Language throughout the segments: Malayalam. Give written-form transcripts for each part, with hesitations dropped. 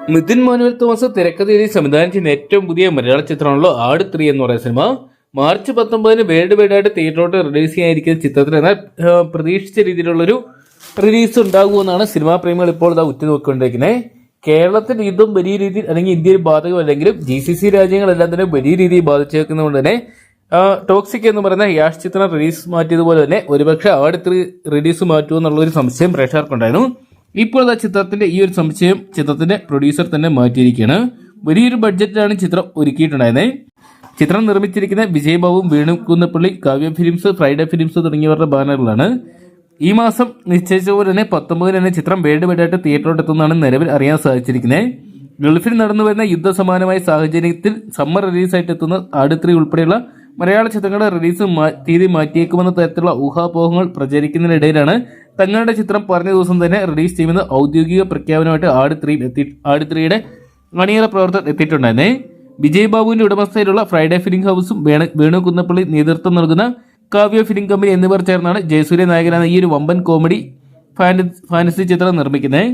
നിതിൻ മാനുവൽ തോമസ് തിരക്കഥയിൽ സംവിധാനം ചെയ്യുന്ന ഏറ്റവും പുതിയ മലയാള ചിത്രമാണല്ലോ ആട് 3 എന്ന് പറയുന്ന സിനിമ. മാർച്ച് 19 വേൾഡ് വൈഡ് ആയിട്ട് തിയേറ്ററിലോട്ട് റിലീസ് ചെയ്യാനിരിക്കുന്ന ചിത്രത്തിൽ എന്നാൽ പ്രതീക്ഷിച്ച രീതിയിലുള്ളൊരു റിലീസ് ഉണ്ടാകുമെന്നാണ് സിനിമാ പ്രേമികൾ ഇപ്പോൾ ഉറ്റുനോക്കിക്കൊണ്ടിരിക്കുന്നത്. കേരളത്തിൽ ഇതും വലിയ രീതിയിൽ അല്ലെങ്കിൽ ഇന്ത്യയിൽ ബാധകമല്ലെങ്കിലും GCC രാജ്യങ്ങളെല്ലാം തന്നെ വലിയ രീതിയിൽ ബാധിച്ചേക്കുന്നതുകൊണ്ട് തന്നെ ടോക്സിക് എന്ന് പറയുന്ന യാഷ് ചിത്രം റിലീസ് മാറ്റിയതുപോലെ തന്നെ ഒരുപക്ഷെ ആട് 3 റിലീസ് മാറ്റുമെന്നുള്ളൊരു സംശയം പ്രേക്ഷകർക്കുണ്ടായിരുന്നു. ഇപ്പോൾ ചിത്രത്തിന്റെ ഈ ഒരു സംശയം ചിത്രത്തിന്റെ പ്രൊഡ്യൂസർ തന്നെ മാറ്റിയിരിക്കുകയാണ്. വലിയൊരു ബഡ്ജറ്റിലാണ് ചിത്രം ഒരുക്കിയിട്ടുണ്ടായിരുന്നത്. ചിത്രം നിർമ്മിച്ചിരിക്കുന്ന വിജയ് ബാബുവും Venu Kunnappally, Kavya films, Friday films തുടങ്ങിയവരുടെ ബാനറിലാണ്. ഈ മാസം നിശ്ചയിച്ച പോലെ തന്നെ 19 തന്നെ ചിത്രം വേൾഡ് വൈഡ് ആയിട്ട് തിയേറ്ററിലോട്ട് എത്തുന്നതാണ് നിലവിൽ അറിയാൻ സാധിച്ചിരിക്കുന്നത്. ഗൾഫിൽ നടന്നു വരുന്ന യുദ്ധസമാനമായ സാഹചര്യത്തിൽ സമ്മർ റിലീസായിട്ട് എത്തുന്ന ആട് 3 ഉൾപ്പെടെയുള്ള മലയാള ചിത്രങ്ങളുടെ റിലീസ് തീയതി മാറ്റിയേക്കുമെന്ന തരത്തിലുള്ള ഊഹാപോഹങ്ങൾ പ്രചരിക്കുന്നതിനിടയിലാണ് തങ്ങളുടെ ചിത്രം പറഞ്ഞ ദിവസം തന്നെ റിലീസ് ചെയ്യുമെന്ന് ഔദ്യോഗിക പ്രഖ്യാപനമായിട്ട് ആട് 3യുടെ അണിയറ പ്രവർത്തകർ എത്തിയിട്ടുണ്ടായിരുന്നേ. വിജയ് ബാബുവിന്റെ ഉടമസ്ഥയിലുള്ള ഫ്രൈഡേ ഫിലിം ഹൗസും വേണു കുന്നപ്പള്ളി നേതൃത്വം നൽകുന്ന കാവ്യ ഫിലിം കമ്പനി എന്നിവർ ചേർന്നാണ് ജയസൂര്യ നായകനായ ഈ ഒരു വമ്പൻ കോമഡി ഫാന്റസി ചിത്രം നിർമ്മിക്കുന്നത്.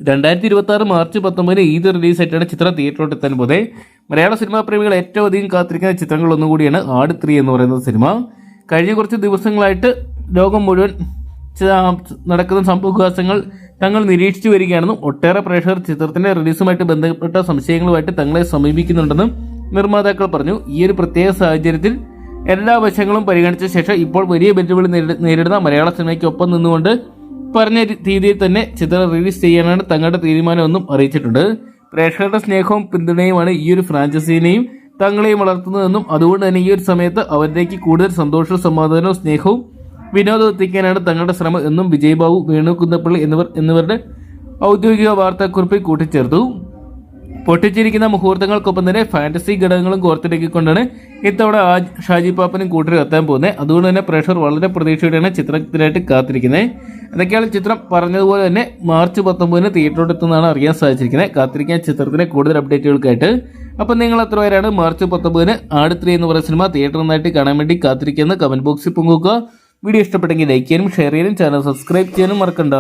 2026 മാർച്ച് 19 ഈദ് റിലീസായിട്ടാണ് ചിത്രം തിയേറ്ററിലോട്ട് എത്താൻ പോകുന്നത്. മലയാള സിനിമാ പ്രേമികൾ ഏറ്റവും അധികം കാത്തിരിക്കുന്ന ചിത്രങ്ങളൊന്നും കൂടിയാണ് ആട് 3 എന്ന് പറയുന്ന സിനിമ. കഴിഞ്ഞ കുറച്ച് ദിവസങ്ങളായിട്ട് ലോകം മുഴുവൻ നടക്കുന്ന സംഭവവികാസങ്ങൾ തങ്ങൾ നിരീക്ഷിച്ചു വരികയാണെന്നും ഒട്ടേറെ പ്രേക്ഷകർ ചിത്രത്തിന്റെ റിലീസുമായിട്ട് ബന്ധപ്പെട്ട സംശയങ്ങളുമായിട്ട് തങ്ങളെ സമീപിക്കുന്നുണ്ടെന്നും നിർമ്മാതാക്കൾ പറഞ്ഞു. ഈ ഒരു പ്രത്യേക സാഹചര്യത്തിൽ എല്ലാ വശങ്ങളും പരിഗണിച്ച ശേഷം ഇപ്പോൾ വലിയ വെല്ലുവിളി നേരിടുന്ന മലയാള സിനിമയ്ക്കൊപ്പം നിന്നുകൊണ്ട് പറഞ്ഞ രീതിയിൽ തന്നെ ചിത്രം റിലീസ് ചെയ്യാനാണ് തങ്ങളുടെ തീരുമാനമെന്നും അറിയിച്ചിട്ടുണ്ട്. പ്രേക്ഷകരുടെ സ്നേഹവും പിന്തുണയുമാണ് ഈ ഒരു ഫ്രാഞ്ചൈസിനെയും തങ്ങളെയും വളർത്തുന്നതെന്നും അതുകൊണ്ട് തന്നെ ഈ ഒരു സമയത്ത് അവരിലേക്ക് കൂടുതൽ സന്തോഷവും സമാധാനവും സ്നേഹവും വിനോദം എത്തിക്കാനാണ് തങ്ങളുടെ ശ്രമം എന്നും വിജയ് ബാബു, വേണു കുന്നപ്പള്ളി എന്നിവരുടെ ഔദ്യോഗിക വാർത്താക്കുറിപ്പിൽ കൂട്ടിച്ചേർത്തു. പൊട്ടിച്ചിരിക്കുന്ന മുഹൂർത്തങ്ങൾക്കൊപ്പം തന്നെ ഫാന്റസി ഘടകങ്ങളും കോർത്തിണക്കിക്കൊണ്ടാണ് ഇത്തവണ ഷാജി പാപ്പനും കൂട്ടരും എത്താൻ പോകുന്നത്. അതുകൊണ്ട് തന്നെ പ്രേക്ഷകർ വളരെ പ്രതീക്ഷയോടെയാണ് ചിത്രത്തിനായിട്ട് കാത്തിരിക്കുന്നത്. അതൊക്കെയാണ് ചിത്രം പറഞ്ഞതുപോലെ തന്നെ മാർച്ച് 19 തിയേറ്ററിലോട്ട് എത്തുന്നതാണ് അറിയാൻ സാധിച്ചിരിക്കുന്നത്. കാത്തിരിക്കാൻ ചിത്രത്തിന്റെ കൂടുതൽ അപ്ഡേറ്റുകൾക്കായിട്ട്. അപ്പം നിങ്ങൾ എത്ര പേരാണ് മാർച്ച് 19 ആട് 3 എന്ന് പറയുന്ന സിനിമ തിയേറ്ററിൽ നിന്നായിട്ട് കാണാൻ വേണ്ടി കാത്തിരിക്കുന്നത് കമന്റ് ബോക്സിൽ പങ്കുവെക്കുക. വീഡിയോ ഇഷ്ടപ്പെട്ടെങ്കിൽ ലൈക്ക് ചെയ്യാനും ഷെയർ ചെയ്യാനും ചാനൽ സബ്സ്ക്രൈബ് ചെയ്യാനും മറക്കണ്ട.